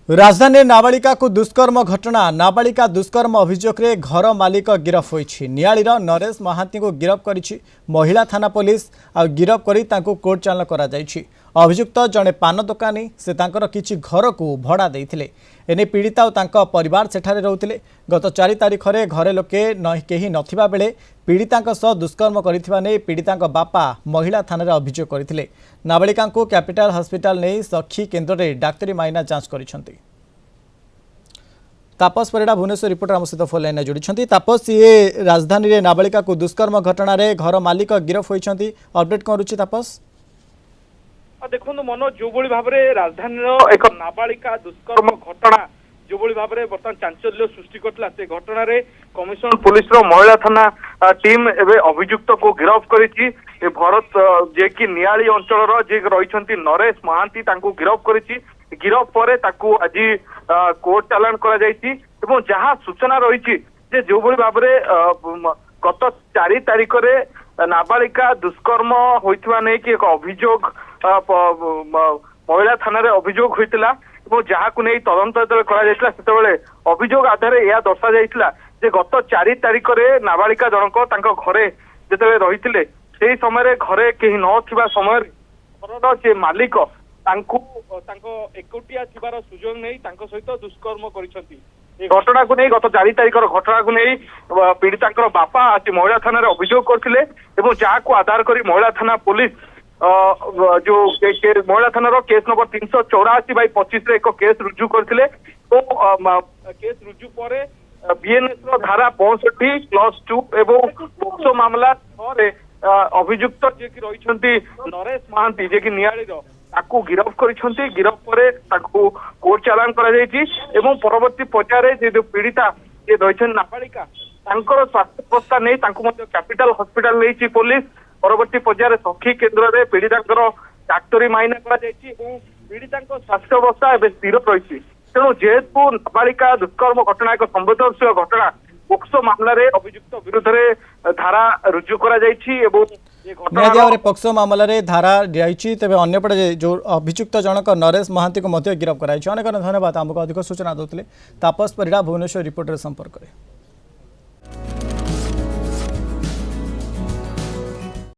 राजधानी नाबालिका को दुष्कर्म घटना नाबालिका दुष्कर्म अभियोग रे घर मालिक गिरफ होईछि। नियाळीर नरेश महांती को गिरफ करिछि महिला थाना पुलिस आ गिरफ करी तांको कोर्ट चालान करा जायछि। अभियुक्त जड़े पान दोकानी से तांकर किछि घर को भड़ा देइथिले। एने पीड़िता और तांका परिवार सेठारे रहउथिले। गत 4 तारिख रे घरे लोके केही नथिबा बेले पीड़ितांक सह दुष्कर्म करिथिबा नै पीड़ितांक बापा महिला थाना अभियोग करथिले। नाबालिका को कैपिटल हॉस्पिटल नै सखी केन्द्र रे डाक्तरी माइना जांच करिसंती। तापस परिड़ा भुवनेश्वर रिपोर्टर आम सहित फोन लाइन जोड़ी। तापस ये राजधानी रे नाबालिका को दुष्कर्म घटना रे घर मालिक गिरफ होइछंती। अपडेट कौन रुचि तापस? देखो मनोज जो भाव में राजधानी एक नाबालिका दुष्कर्म घटना जो भाव में बर्तमान चांचल्य सृष्टि करता से घटना रे कमिशनर पुलिस महिला थाना टीम एवं अभियुक्त को गिरफ करिछि। भरत जे कि नियाली अंचल जे रही नरेश महांती गिरफ करिछि। गिरफ पर आज कोर्ट चालान करा जायछि एवं जहां सूचना रही जो भाव में गत 4 तारिख रे नाबालिका दुष्कर्म होइथिबा नै कि एक अभियोग महिला थाना रे अभियोग होइतिला एवं जहां को नै तदंत करा जायतिला। सेतेबेले अभियोग आधार या दर्शा जायतिला जे गत 4 तारिख रे नाबालिका जनक तांको घरे जेतेबेले रहितिले सेही समय घरे केही नथिबा समय घरर जे मालिक तांको एकोटिया थिबार सुजोग नै तांको सहित दुष्कर्म करिसंती। ए घटना को नहीं गत 4 तारिखर घटना को नहीं पीड़िता बापा आज महिला थाना अभियोग करथिले एवं जहां को आधार करी महिला थाना पुलिस जो महिला थाना केस नंबर 384/25 एक केस रुजु करथिले। तो केस रुजु पर बीएनएस धारा 65+2 एवं पोक्सो मामला 6 रे अभियुक्त जे कि रहिसंती नरेश महांती जे कि नियाळीर ताकू गिरफ करिसंती। गिरफ पर ताकू कोर्ट चालान करा जायछि एवं परवर्ती पर्याय जे जो पीड़िता जे रहिसन नाबालिका तांकर स्वास्थ्य अवस्था नै तांको मध्ये कैपिटल हॉस्पिटल लेछि पुलिस। परवर्ती पर्याय सखी केन्द्र रे पीड़ितांकर डाक्तरी माइना करा जायछि एवं पीड़ितांक स्वास्थ्य अवस्था एबे स्थिर रहिछि। तेणु जेहेतु नाबालिका दुष्कर्म घटना एक संवेदनशील घटना पोक्सो मामला रे अभियुक्त विरुद्ध रे धारा रुजु करा जायछि एवं पोक्सो मामला रे धारा जायछि। तेबे अन्यपटे जो अभियुक्त जनक नरेश महांती को गिरफ कराई। अनेक धन्यवाद आमको अधिक सूचना देते तापस परिड़ा भुवनेश्वर रिपोर्टर संपर्क।